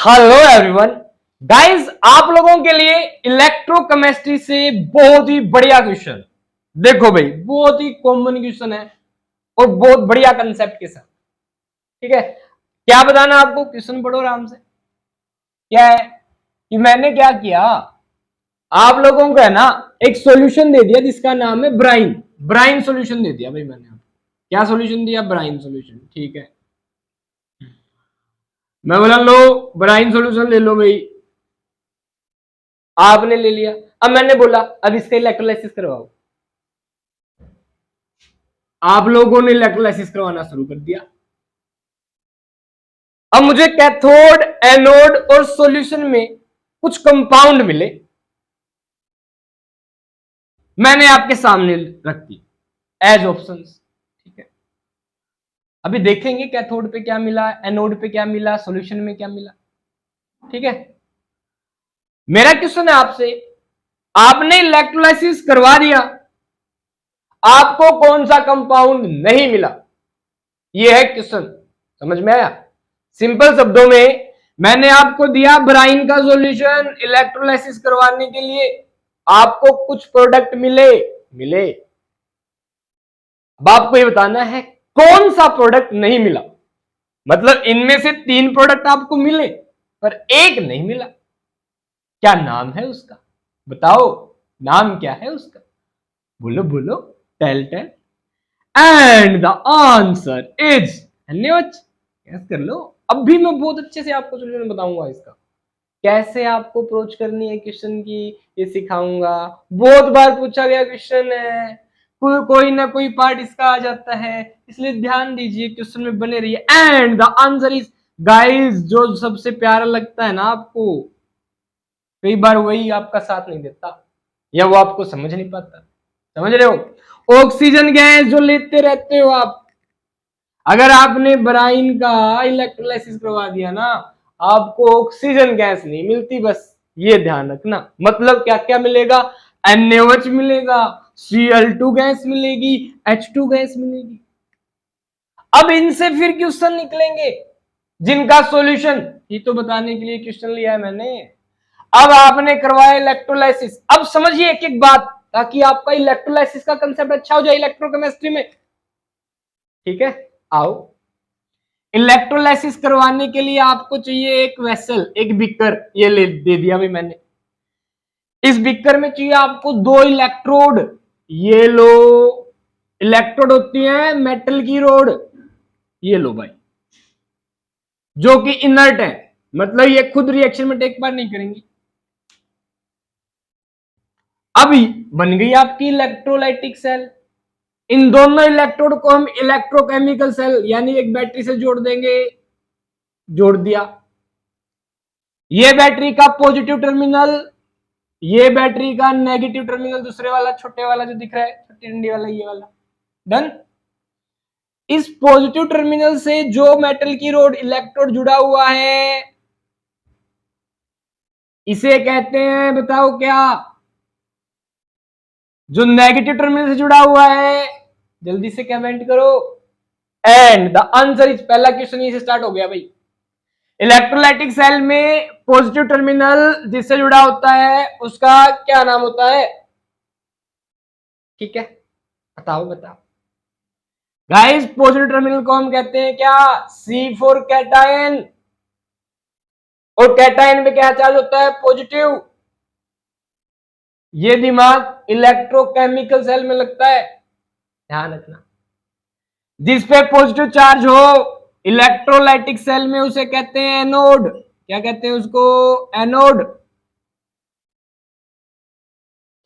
Hello everyone guys, आप लोगों के लिए इलेक्ट्रोकेमिस्ट्री से बहुत ही बढ़िया क्वेश्चन। देखो भाई, बहुत ही कॉमन क्वेश्चन है और बहुत बढ़िया कंसेप्ट के साथ। ठीक है, क्या बताना आपको, क्वेश्चन पढ़ो आराम से। क्या है कि मैंने क्या किया, आप लोगों को है ना एक सॉल्यूशन दे दिया जिसका नाम है ब्राइन। ब्राइन सॉल्यूशन दे दिया भाई मैंने आपको। क्या सॉल्यूशन दिया? Brine solution. ठीक है, मैं बोला लो ब्राइन सॉल्यूशन ले लो भाई। आपने ले लिया। अब मैंने बोला अब इसका इलेक्ट्रोलाइसिस करवाओ। आप लोगों ने इलेक्ट्रोलाइसिस करवाना शुरू कर दिया। अब मुझे कैथोड, एनोड और सॉल्यूशन में कुछ कंपाउंड मिले, मैंने आपके सामने रख दी एज ऑप्शंस। ठीक है, अभी देखेंगे कैथोड पे क्या मिला, एनोड पे क्या मिला, सॉल्यूशन में क्या मिला। ठीक है, मेरा क्वेश्चन है आपसे, आपने इलेक्ट्रोलाइसिस करवा दिया, आपको कौन सा कंपाउंड नहीं मिला? यह है क्वेश्चन। समझ में आया? सिंपल शब्दों में मैंने आपको दिया ब्राइन का सॉल्यूशन इलेक्ट्रोलाइसिस करवाने के लिए, आपको कुछ प्रोडक्ट मिले। अब आपको ये बताना है कौन सा प्रोडक्ट नहीं मिला। मतलब इनमें से 3 प्रोडक्ट आपको मिले पर एक नहीं मिला। क्या नाम है उसका? बताओ, नाम क्या है उसका? बोलो बोलो, tell tell. And the answer is guess कर लो। अब भी मैं बहुत अच्छे से आपको सोल्यूशन बताऊंगा इसका, कैसे आपको अप्रोच करनी है क्वेश्चन की, ये सिखाऊंगा। बहुत बार पूछा गया क्वेश्चन है, कोई ना कोई पार्ट इसका आ जाता है, इसलिए ध्यान दीजिए, क्वेश्चन में बने रहिए। And the answer is, guys जो सबसे प्यारा लगता है ना आपको, कई बार वही आपका साथ नहीं देता या वो आपको समझ नहीं पाता। समझ रहे हो? ऑक्सीजन गैस जो लेते रहते हो आप, अगर आपने ब्राइन का इलेक्ट्रोलाइसिस करवा दिया ना, आपको ऑक्सीजन गैस नहीं मिलती, बस ये ध्यान रखना। मतलब क्या क्या मिलेगा? NaOH मिलेगा, Cl2 गैस मिलेगी, H2 गैस मिलेगी। अब इनसे फिर क्वेश्चन निकलेंगे जिनका सॉल्यूशन, ये तो बताने के लिए क्वेश्चन लिया है मैंने। अब आपने करवाया इलेक्ट्रोलाइसिस, अब समझिए एक एक बात, ताकि आपका इलेक्ट्रोलाइसिस का कंसेप्ट अच्छा हो जाए इलेक्ट्रोकेमिस्ट्री में। ठीक है, आओ। इलेक्ट्रोलाइसिस करवाने के लिए आपको चाहिए एक वेसल, एक बीकर। ये ले दे दिया भाई मैंने। इस बीकर में चाहिए आपको 2 इलेक्ट्रोड। ये लो, इलेक्ट्रोड होती है मेटल की रोड। ये लो भाई, जो कि इनर्ट है, मतलब ये खुद रिएक्शन में टेक पार्ट नहीं करेंगी। अभी बन गई आपकी इलेक्ट्रोलाइटिक सेल। इन दोनों इलेक्ट्रोड को हम इलेक्ट्रोकेमिकल सेल यानी एक बैटरी से जोड़ देंगे। जोड़ दिया। ये बैटरी का पॉजिटिव टर्मिनल, ये बैटरी का नेगेटिव टर्मिनल, दूसरे वाला छोटे वाला जो दिख रहा है, छोटी डंडी वाला, ये वाला। डन। इस पॉजिटिव टर्मिनल से जो मेटल की रोड इलेक्ट्रोड जुड़ा हुआ है, इसे कहते हैं, बताओ क्या? जो नेगेटिव टर्मिनल से जुड़ा हुआ है, जल्दी से कमेंट करो। एंड द आंसर इज, पहला क्वेश्चन यहीं से स्टार्ट हो गया भाई। इलेक्ट्रोलाइटिक सेल में पॉजिटिव टर्मिनल जिससे जुड़ा होता है उसका क्या नाम होता है? ठीक है, बताओ बताओ गाइस। पॉजिटिव टर्मिनल को हम कहते हैं क्या? C4 cation. और कैटायन में क्या चार्ज होता है? पॉजिटिव। ये दिमाग इलेक्ट्रोकेमिकल सेल में लगता है, ध्यान रखना। जिस पे पॉजिटिव चार्ज हो इलेक्ट्रोलाइटिक सेल में, उसे कहते हैं एनोड। क्या कहते हैं उसको? एनोड।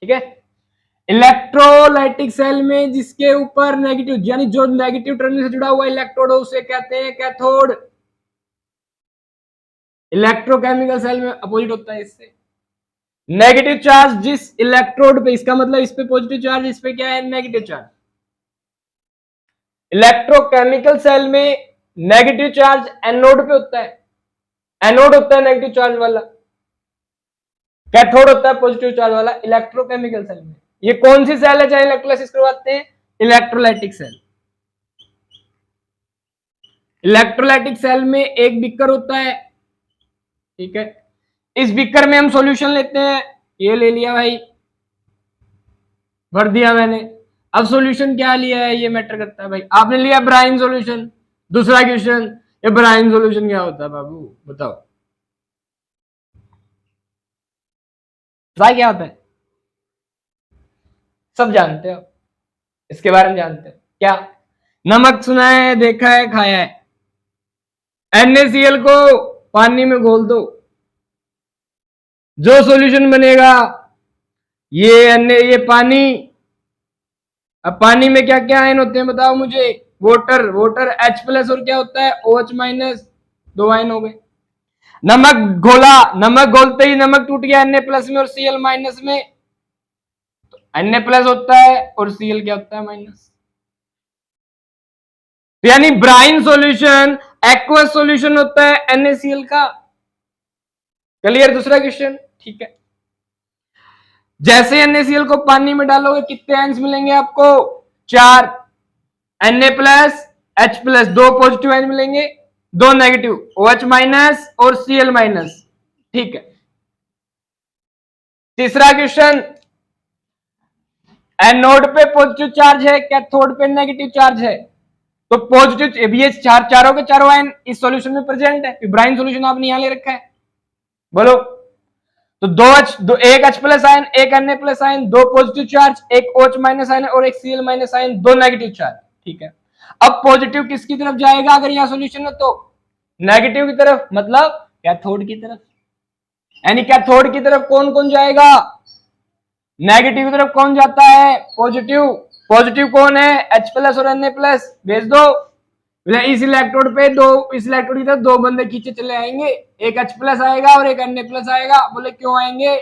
ठीक है, इलेक्ट्रोलाइटिक सेल में जिसके ऊपर नेगेटिव, यानी जो नेगेटिव टर्मिनल से जुड़ा हुआ इलेक्ट्रोड हो, उसे कहते हैं कैथोड। इलेक्ट्रोकेमिकल सेल में अपोजिट होता है इससे। नेगेटिव चार्ज जिस इलेक्ट्रोड पे, इसका मतलब इस पे पॉजिटिव चार्ज, इस पे क्या है? Negative charge. इलेक्ट्रोकेमिकल सेल में नेगेटिव चार्ज एनोड पे होता है, एनोड होता है नेगेटिव चार्ज वाला, कैथोड होता है पॉजिटिव चार्ज वाला इलेक्ट्रोकेमिकल सेल में। ये कौन सी सेल है जहां इलेक्ट्रोलाइसिस करवाते हैं? Electrolytic cell. इलेक्ट्रोलाइटिक सेल में एक बीकर होता है, ठीक है, इस बीकर में हम सॉल्यूशन लेते हैं, ये ले लिया भाई, भर दिया मैंने। अब सॉल्यूशन क्या लिया है ये मैटर करता है भाई। आपने लिया ब्राइन सॉल्यूशन। दूसरा क्वेश्चन, ये ब्राइन सॉल्यूशन क्या होता है बाबू, बताओ क्या होता है? सब जानते हो, इसके बारे में जानते हो क्या? नमक सुना है, देखा है, खाया है। NaCl को पानी में घोल दो, जो सॉल्यूशन बनेगा ये पानी। अब पानी में क्या क्या आयन होते हैं बताओ मुझे? वाटर H+ और क्या होता है OH-, 2 आयन हो गए। नमक घोला, नमक घोलते ही नमक टूट गया Na+ में और Cl- में, तो Na+ होता है और Cl क्या होता है माइनस। यानी ब्राइन सॉल्यूशन एक्वस सॉल्यूशन होता है NaCl का। क्लियर? दूसरा क्वेश्चन, ठीक है। जैसे NaCl को पानी में डालोगे कितने आयंस मिलेंगे आपको? 4। Na+, H+, 2 पॉजिटिव आयन मिलेंगे, 2 नेगेटिव, OH- और Cl-। ठीक है। तीसरा क्वेश्चन, एनोड पे पॉजिटिव चार्ज है, कैथोड पे नेगेटिव चार्ज है, तो पॉजिटिव ये चारों के चारों आयन इस सॉल्यूशन में प्रेजेंट है। ब्राइन सॉल्यूशन आपने यहां ले रखा है, बोलो। तो एक H+ आयन, एक Na+ आयन, 2 पॉजिटिव चार्ज, एक OH- आयन और एक Cl- आयन, 2 नेगेटिव चार्ज। ठीक है। अब पॉजिटिव किसकी तरफ जाएगा अगर यहां सॉल्यूशन है तो? नेगेटिव की तरफ, मतलब कैथोड की तरफ। यानी कैथोड की तरफ कौन कौन जाएगा? नेगेटिव की तरफ कौन जाता है? पॉजिटिव। पॉजिटिव कौन है? H+ और Na+। भेज दो। इस इलेक्ट्रोड पे इस इलेक्ट्रोड की तरफ 2 बंदे खींचे चले आएंगे, एक H+ आएगा और एक Na+ आएगा। बोले क्यों आएंगे?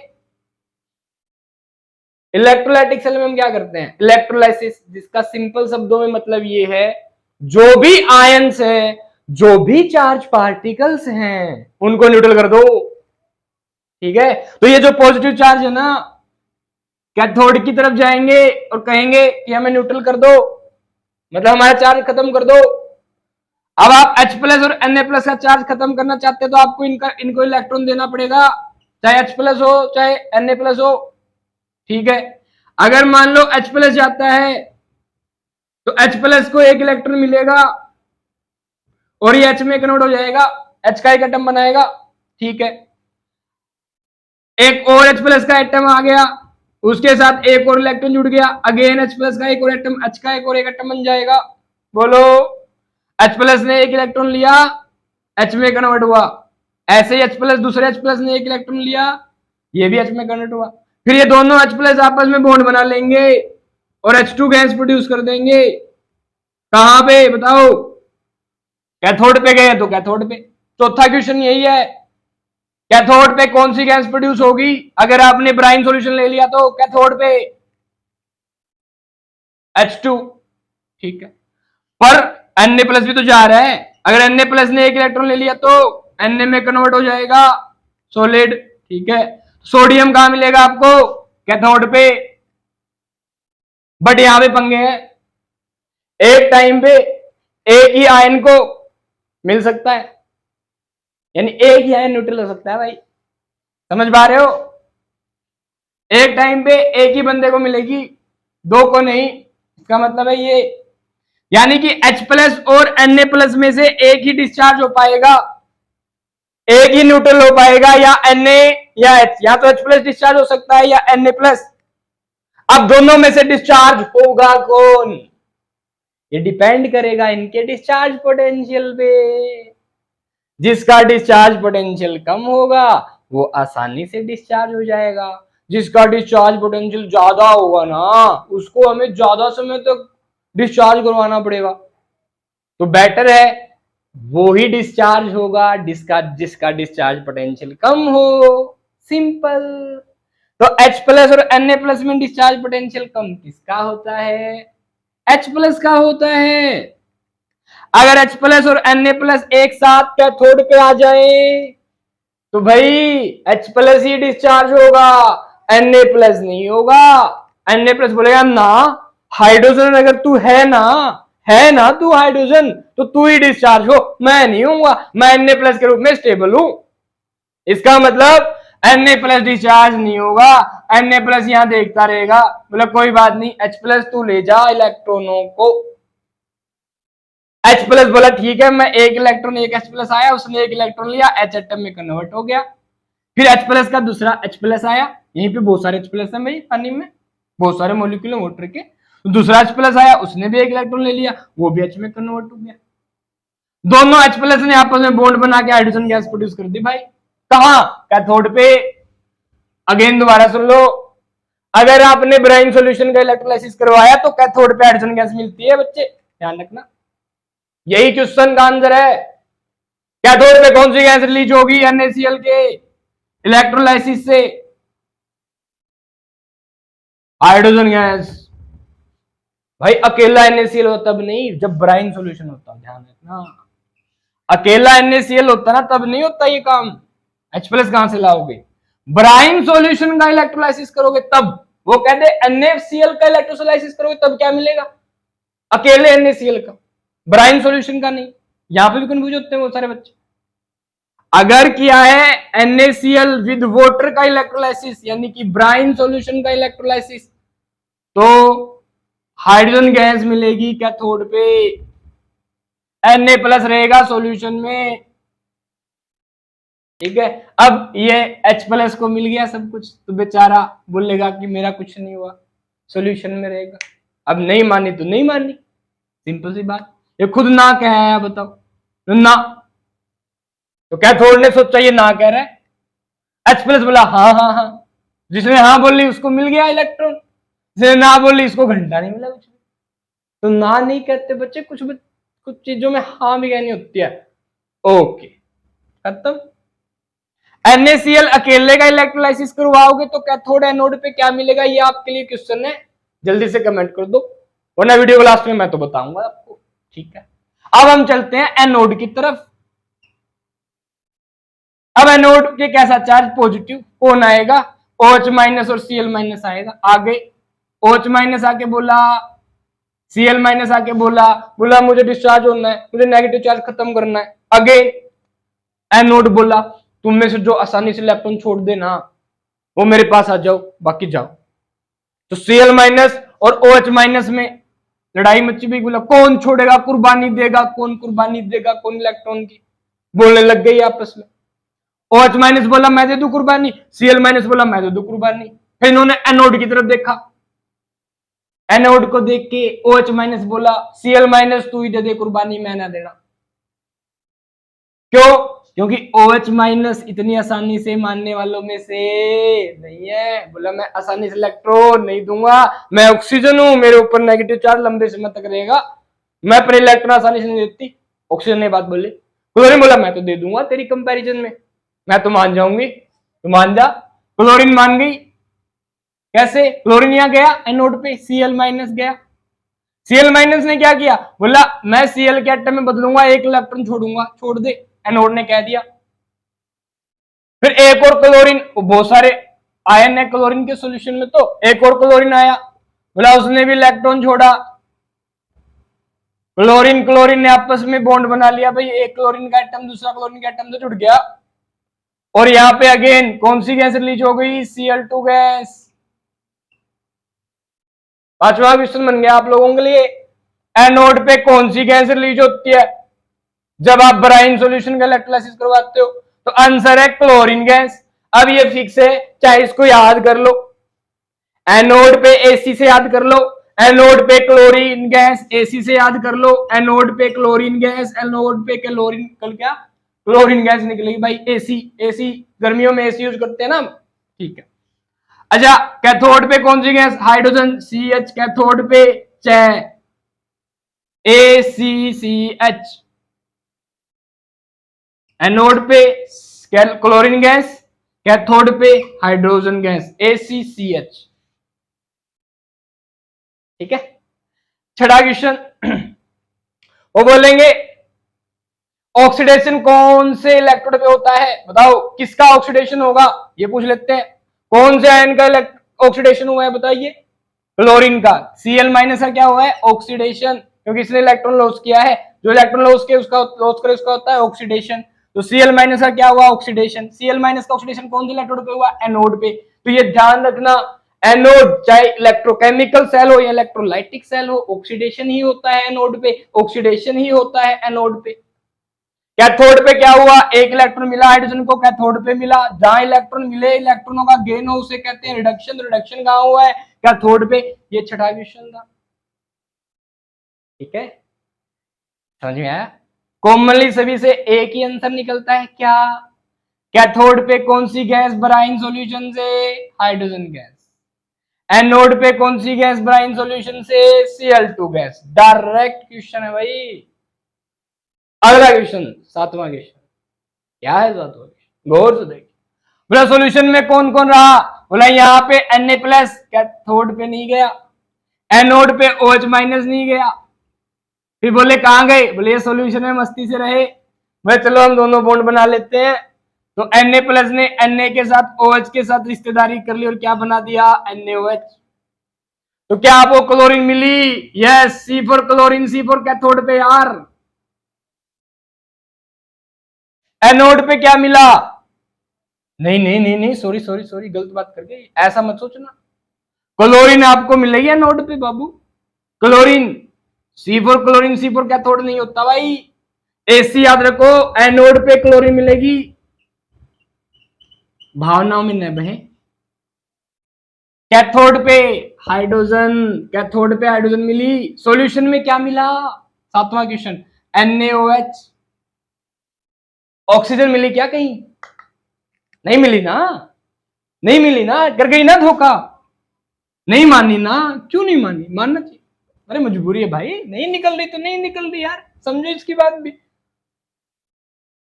इलेक्ट्रोलाइटिक सेल में हम क्या करते हैं? इलेक्ट्रोलाइसिस, जिसका सिंपल शब्दों में मतलब ये है, जो भी आयंस है, जो भी चार्ज पार्टिकल्स हैं, उनको न्यूट्रल कर दो। ठीक है। तो ये जो पॉजिटिव चार्ज है ना, कैथोड की तरफ जाएंगे और कहेंगे कि हमें न्यूट्रल कर दो, मतलब हमारा चार्ज खत्म कर दो। अब आप H+ और Na+ का चार्ज खत्म करना चाहते हैं तो आपको इनको इलेक्ट्रॉन देना पड़ेगा, चाहे H+ हो चाहे Na+ हो। ठीक है। अगर मान लो H+ जाता है तो H+ को एक इलेक्ट्रॉन मिलेगा और ये H में कन्वर्ट हो जाएगा, H का एक एटम बनाएगा। ठीक है। एक और H+ का एटम आ गया, उसके साथ एक और इलेक्ट्रॉन जुड़ गया, अगेन H+ का एक और एटम, H का एक और एक एटम बन जाएगा। बोलो, H+ ने एक इलेक्ट्रॉन लिया, H में कन्वर्ट हुआ। ऐसे ही H+ दूसरे H+ ने एक इलेक्ट्रॉन लिया, ये भी H में कन्वर्ट हुआ। फिर ये दोनों H+ आपस में बॉन्ड बना लेंगे और H2 गैस प्रोड्यूस कर देंगे। कहां पे बताओ? कैथोड पे गए तो कैथोड पे। चौथा क्वेश्चन यही है, कैथोड पे कौन सी गैस प्रोड्यूस होगी अगर आपने ब्राइन सॉल्यूशन ले लिया तो? कैथोड पे H2। ठीक है। पर Na+ भी तो जा रहा है, अगर Na+ ने एक इलेक्ट्रॉन ले लिया तो Na में कन्वर्ट हो जाएगा सॉलिड। ठीक है। सोडियम कहां मिलेगा आपको? कैथोड पे। बट यहां पे पंगे हैं, एक टाइम पे एक ही आयन को मिल सकता है, यानी एक ही आयन न्यूट्रल हो सकता है भाई। समझ पा रहे हो? एक टाइम पे एक ही बंदे को मिलेगी, 2 को नहीं। इसका मतलब है ये, यानी कि H+ और Na+ में से एक ही डिस्चार्ज हो पाएगा, एक ही न्यूट्रल हो पाएगा, या Na या H, या तो H+ डिस्चार्ज हो सकता है या Na+। अब दोनों में से डिस्चार्ज होगा कौन? ये डिपेंड करेगा इनके डिस्चार्ज पोटेंशियल पे। जिसका डिस्चार्ज पोटेंशियल कम होगा वो आसानी से डिस्चार्ज हो जाएगा, जिसका डिस्चार्ज पोटेंशियल ज्यादा होगा ना, उसको हमें ज्यादा समय तक डिस्चार्ज करवाना पड़ेगा। तो बेटर है वो ही डिस्चार्ज होगा जिसका डिस्चार्ज पोटेंशियल कम हो। सिंपल। तो H+ और Na+ में डिस्चार्ज पोटेंशियल कम किसका होता है? H+ का होता है। अगर H+ और Na+ एक साथ कैथोड पे आ जाए तो भाई H+ ही डिस्चार्ज होगा, Na+ नहीं होगा। Na+ बोलेगा ना, हाइड्रोजन अगर तू है ना तू हाइड्रोजन, तो तू ही डिस्चार्ज हो, मैं नहीं हूंगा, मैं Na+ के रूप में स्टेबल हूं। इसका मतलब Na+ डिस्चार्ज नहीं होगा, Na+ यहां देखता रहेगा, बोला कोई बात नहीं H+ तू ले जा इलेक्ट्रॉनों को। H+ बोला ठीक है, मैं एक इलेक्ट्रॉन, एक H+ आया, उसने एक इलेक्ट्रॉन लिया, H एटम में कन्वर्ट हो गया। फिर H+ का दूसरा H+ आया, यहीं पे बहुत सारे H+ हैं भाई पानी में, बहुत सारे मॉलिक्यूल हैं वाटर के, तो दूसरा H+ आया, उसने भी एक इलेक्ट्रॉन ले लिया, वो भी H में कन्वर्ट हो गया। दोनों H+ ने आपस में बॉन्ड बना के हाइड्रोजन गैस प्रोड्यूस कर दी भाई। कहां? कैथोड पे। अगेन दोबारा सुन लो, अगर आपने ब्राइन सॉल्यूशन का इलेक्ट्रोलाइसिस करवाया तो कैथोड पे हाइड्रोजन गैस मिलती है बच्चे, ध्यान रखना, यही क्वेश्चन का आंसर है। कैथोड पे कौन सी गैस रिलीज होगी NaCl के इलेक्ट्रोलाइसिस से? Hydrogen gas. भाई अकेला NaCl होता तब नहीं, जब ब्राइन सॉल्यूशन होता, ध्यान रखना। अकेला NaCl होता ना तब नहीं होता ये काम, H+ कहां से लाओगे? ब्राइन सॉल्यूशन का इलेक्ट्रोलाइसिस करोगे तब। वो कहते NaCl का इलेक्ट्रोलाइसिस करोगे तब क्या मिलेगा? अकेले NaCl का, ब्राइन सॉल्यूशन का नहीं। यहां पे भी कंफ्यूज होते हैं वो सारे बच्चे। अगर किया है NaCl विद वाटर का इलेक्ट्रोलाइसिस, यानी कि ब्राइन सॉल्यूशन का इलेक्ट्रोलाइसिस, तो हाइड्रोजन गैस मिलेगी कैथोड पे, Na+ रहेगा सॉल्यूशन में, ठीक है। अब ये H+ को मिल गया सब कुछ, तो बेचारा बोलेगा कि मेरा कुछ नहीं हुआ, सॉल्यूशन में रहेगा। अब नहीं मानी तो नहीं मानी, सिंपल सी बात। ये खुद ना कह है, बताओ ना, तो कैथोड ने सोचा ये ना कह रहा है, H+ बोला हाँ हाँ हाँ, जिसने हाँ बोली उसको मिल गया इलेक्ट्रॉन, जिसने ना बोली इसको घंटा नहीं मिला कुछ। तो ना नहीं कहते बच्चे, कुछ चीजों में हाँ भी कहनी होती है। ओके, खत्म। NaCl अकेले का इलेक्ट्रोलाइसिस करवाओगे तो कैथोड एनोड पे क्या मिलेगा, ये आपके लिए क्वेश्चन है, जल्दी से कमेंट कर दो, वरना वीडियो को लास्ट में मैं तो बताऊंगा आपको, ठीक है। अब हम चलते हैं एनोड की तरफ। अब एनोड के कैसा चार्ज? पॉजिटिव। कौन आएगा? OH- और Cl- आएगा। आगे OH- आके बोला, Cl- आके बोला मुझे डिस्चार्ज होना है, मुझे नेगेटिव चार्ज खत्म करना है। अगेन एनोड बोला तुम में से जो आसानी से इलेक्ट्रॉन छोड़ देना वो मेरे पास आ जाओ, बाकी जाओ। तो Cl- और OH- में लड़ाई मची भी, बोला कौन छोड़ेगा, कुर्बानी देगा, कौन कुर्बानी देगा, कौन इलेक्ट्रॉन की, बोलने लग गई आपस में। OH- बोला मैं दे दूं कुर्बानी, Cl- बोला मैं दे दूं कुर्बानी। फिर इन्होंने एनोड की तरफ देखा, एनोड को देख के OH- बोला Cl- तू ही दे दे कुर्बानी, मैं ना देना। क्यों? क्योंकि OH- इतनी आसानी से मानने वालों में से नहीं है। बोला मैं आसानी से इलेक्ट्रॉन नहीं दूंगा, मैं ऑक्सीजन हूं, मेरे ऊपर नेगेटिव चार्ज लंबे समय तक रहेगा, मैं अपने इलेक्ट्रॉन आसानी से नहीं देती। ऑक्सीजन ने बात बोली, क्लोरीन बोला मैं तो दे दूंगा तेरी कंपैरिजन में, मैं तो मान जाऊंगी, तो मान जा। क्लोरीन मान गई। कैसे? क्लोरीन यहां गया एनोड पे, Cl- गया, Cl- ने क्या किया, बोला मैं Cl के एटम में बदलूंगा, एक इलेक्ट्रॉन छोड़ूंगा, छोड़ दे, एनोड ने कह दिया। फिर एक और क्लोरीन, बहुत सारे आयन है क्लोरीन के सॉल्यूशन में, तो एक और क्लोरीन आया, बोला उसने भी इलेक्ट्रॉन छोड़ा, क्लोरीन ने आपस में बॉन्ड बना लिया भाई, एक क्लोरीन का एटम दूसरा क्लोरीन का एटम से जुड़ गया, और यहां पे अगेन कौन सी गैस रिलीज हो गई? Cl2 gas. पांचवा क्वेश्चन बन गया आप लोगों के लिए, एनोड पे कौन सी गैस रिलीज होती है जब आप ब्राइन सॉल्यूशन का इलेक्ट्रोलाइसिस करवाते हो? तो आंसर है क्लोरीन गैस। अब ये फिक्स है, चाहे इसको याद कर लो, एनोड पे AC से याद कर लो, एनोड पे क्लोरीन गैस, AC से याद कर लो, एनोड पे क्लोरीन गैस, एनोड पे क्लोरीन, कल क्या क्लोरीन गैस निकलेगी भाई, AC गर्मियों में AC यूज करते हैं ना, ठीक है। अच्छा, कैथोड पे कौन सी गैस? हाइड्रोजन, CH, कैथोड पे ACCH, एनोड पे क्लोरीन गैस, कैथोड पे हाइड्रोजन गैस ACCH, ठीक है। छठा क्वेश्चन, वो बोलेंगे ऑक्सीडेशन कौन से इलेक्ट्रोड पे होता है, बताओ किसका ऑक्सीडेशन होगा, ये पूछ लेते हैं। कौन से आयन का ऑक्सीडेशन हुआ है बताइए? क्लोरीन का। Cl- का क्या हुआ है? ऑक्सीडेशन, क्योंकि इसने इलेक्ट्रॉन लॉस किया है, जो इलेक्ट्रॉन लॉस किया उसका लॉस करे उसका होता है ऑक्सीडेशन। तो Cl माइनस का क्या हुआ, ऑक्सीडेशन। Cl माइनस का ऑक्सीडेशन कौन से इलेक्ट्रोड पे हुआ, एनोड पे। तो ये ध्यान रखना, एनोड चाहे इलेक्ट्रोकेमिकल सेल हो या इलेक्ट्रोलाइटिक सेल हो, ऑक्सीडेशन ही होता है एनोड पे, ऑक्सीडेशन ही होता है एनोड पे। कैथोड पे क्या हुआ, एक इलेक्ट्रॉन मिला हाइड्रोजन को, कैथोड पे मिला। जहां इलेक्ट्रॉन मिले, इलेक्ट्रॉनों का गेन हो, उसे कहते हैं रिडक्शन। रिडक्शन कहां हुआ है, कैथोड पे। ये छठा क्वेश्चन था, ठीक है, समझ में आया। कॉमनली सभी से एक ही आंसर निकलता है, क्या, कैथोड पे कौन सी गैस ब्राइन सॉल्यूशन से, हाइड्रोजन गैस। एनोड पे कौन सी गैस ब्राइन सॉल्यूशन से, Cl2 गैस। डायरेक्ट क्वेश्चन है भाई। अगला क्वेश्चन, सातवां क्वेश्चन, क्या है सातवां क्वेश्चन, गौर से देखिए। बोला सॉल्यूशन में कौन कौन रहा, बोला यहाँ पे Na+ कैथोड पे नहीं गया, एनोड पे OH- नहीं गया। फिर बोले कहां गए, बोले ये सॉल्यूशन में मस्ती से रहे। भाई चलो हम दोनों बॉन्ड बना लेते हैं। तो Na+ ने Na के साथ OH के साथ रिश्तेदारी कर ली और क्या बना दिया, NaOH। तो क्या आपको क्लोरीन मिली, yes, C4 chlorine, C4 cathode पे यार। एनोड पे क्या मिला, नहीं नहीं नहीं नहीं, सॉरी सॉरी सॉरी, गलत बात कर गई, ऐसा मत सोचना। क्लोरीन आपको मिलेगी एनोड पे बाबू, chlorine. C4 chlorine, C4 cathode नहीं होता भाई, AC याद रखो, एनोड पे क्लोरीन मिलेगी। भावनाओं में न बहे। कैथोड पे हाइड्रोजन, कैथोड पे हाइड्रोजन मिली, सॉल्यूशन में क्या मिला, सातवां क्वेश्चन, NaOH। ऑक्सीजन मिली क्या कहीं, नहीं मिली ना, नहीं मिली ना, कर गई ना धोखा, नहीं मानी ना, क्यों नहीं मानी, मानना चाहिए। अरे मजबूरी है भाई, नहीं निकल रही तो नहीं निकल रही यार, समझो इसकी बात भी।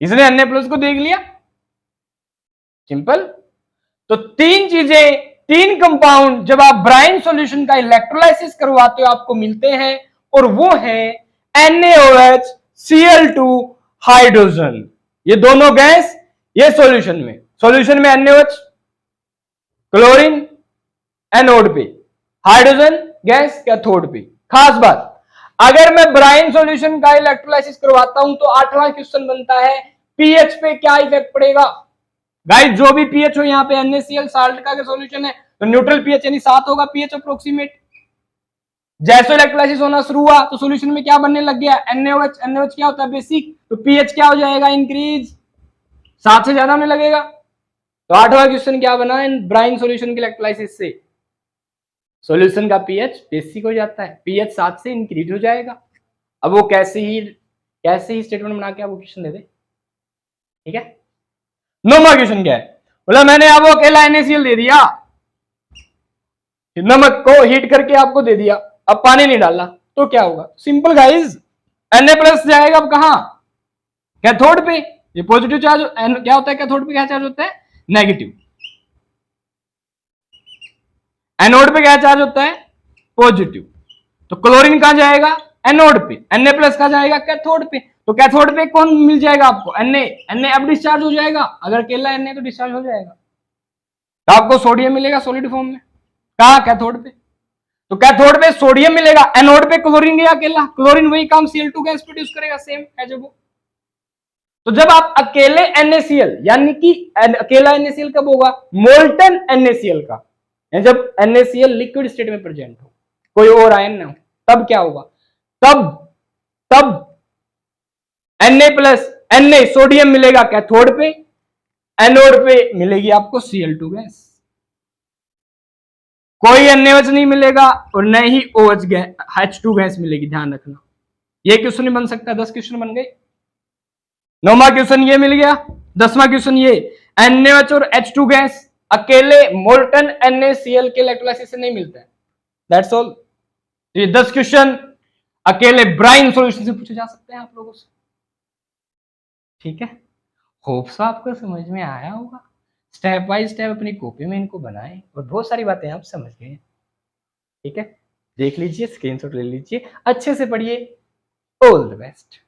इसने Na+ को देख लिया, सिंपल। तो तीन चीजें, तीन कंपाउंड जब आप ब्राइन सॉल्यूशन का इलेक्ट्रोलाइसिस करवाते हो आपको मिलते हैं, और वो है NaOH, Cl2, हाइड्रोजन। ये दोनों गैस, ये सॉल्यूशन में NaOH क्लोरीन एनोड पे, हाइड्रोजन गैस कैथोड पे। खास बात, अगर मैं ब्राइन सॉल्यूशन का इलेक्ट्रोलाइसिस करवाता हूं तो आठवां क्वेश्चन बनता है, पीएच पे क्या इफेक्ट पड़ेगा। गाइस जो भी पीएच हो, यहाँ पे NaCl साल्ट का सॉल्यूशन है तो न्यूट्रल पीएच यानी 7 होगा, पीएच अप्रोक्सीमेट। जैसे इलेक्ट्रोलाइसिस होना शुरू हुआ तो सॉल्यूशन में क्या बनने लग गया, NaOH। NaOH क्या होता है, बेसिक, तो पीएच क्या हो जाएगा, इंक्रीज, 7 से ज्यादा होने लगेगा। तो आठवां क्वेश्चन क्या बना, इन ब्राइन सॉल्यूशन के इलेक्ट्रोलाइसिस से सॉल्यूशन का पीएच बेसिक हो जाता है, पीएच 7 से इंक्रीज हो जाएगा। अब वो कैसे ही स्टेटमेंट बना के आप वो क्वेश्चन दे दे, ठीक है। नौवां क्वेश्चन क्या है, बोला मैंने आपको अकेला NaCl दे दिया, नमक को हीट करके आपको दे दिया, अब पानी नहीं डाला तो क्या होगा, सिंपल गाइस, Na+ जाएगा अब कहां, कैथोड पे। ये पॉजिटिव चार्ज क्या होता है, कैथोड पे क्या चार्ज होता है, नेगेटिव। एनोड पे क्या चार्ज होता है, पॉजिटिव। तो क्लोरीन कहां जाएगा, एनोड पे, Na+ कहां जाएगा, कैथोड पे। तो कैथोड पे कौन मिल जाएगा आपको, Na अब डिस्चार्ज हो जाएगा, अगर अकेला Na तो डिस्चार्ज हो जाएगा। तो आपको सोडियम मिलेगा सॉलिड फॉर्म में, कहा, कैथोड पे। तो कैथोड पे सोडियम मिलेगा, एनोड पे क्लोरीन गया अकेला, क्लोरीन वही काम Cl2 गैस प्रोड्यूस करेगा, सेम एज वो। तो जब आप अकेले NaCl, यानी कि अकेला NaCl कब होगा, मोल्टन NaCl का, जब NaCl लिक्विड स्टेट में प्रेजेंट हो, कोई और आयन ना हो, तब क्या होगा, तब Na+ सोडियम मिलेगा कैथोड पे, एनोड पे मिलेगी आपको Cl2 गैस, कोई NaOH नहीं मिलेगा और न ही OH गैस, H2 गैस मिलेगी, ध्यान रखना। ये क्वेश्चन नहीं बन सकता, 10 क्वेश्चन बन गए। 9वां क्वेश्चन ये मिल गया। 10वां क्वेश्चन ये, NaOH और H2 गैस अकेले मोल्टन NaCl के इलेक्ट्रोलाइसिस से नहीं मिलता है, दैट्स ऑल। ये 10 क्वेश्चन अकेले ब्राइन सॉल्यूशन से पूछे जा सकते हैं आप लोगों से, ठीक है। होप्स आपको समझ में आया होगा, स्टेप बाय स्टेप अपनी कॉपी में इनको बनाएं और बहुत सारी बातें आप समझ गए, ठीक है। देख लीजिए, स्क्रीनशॉट ले लीजिए, अच्छे से पढ़िए, ऑल द बेस्ट।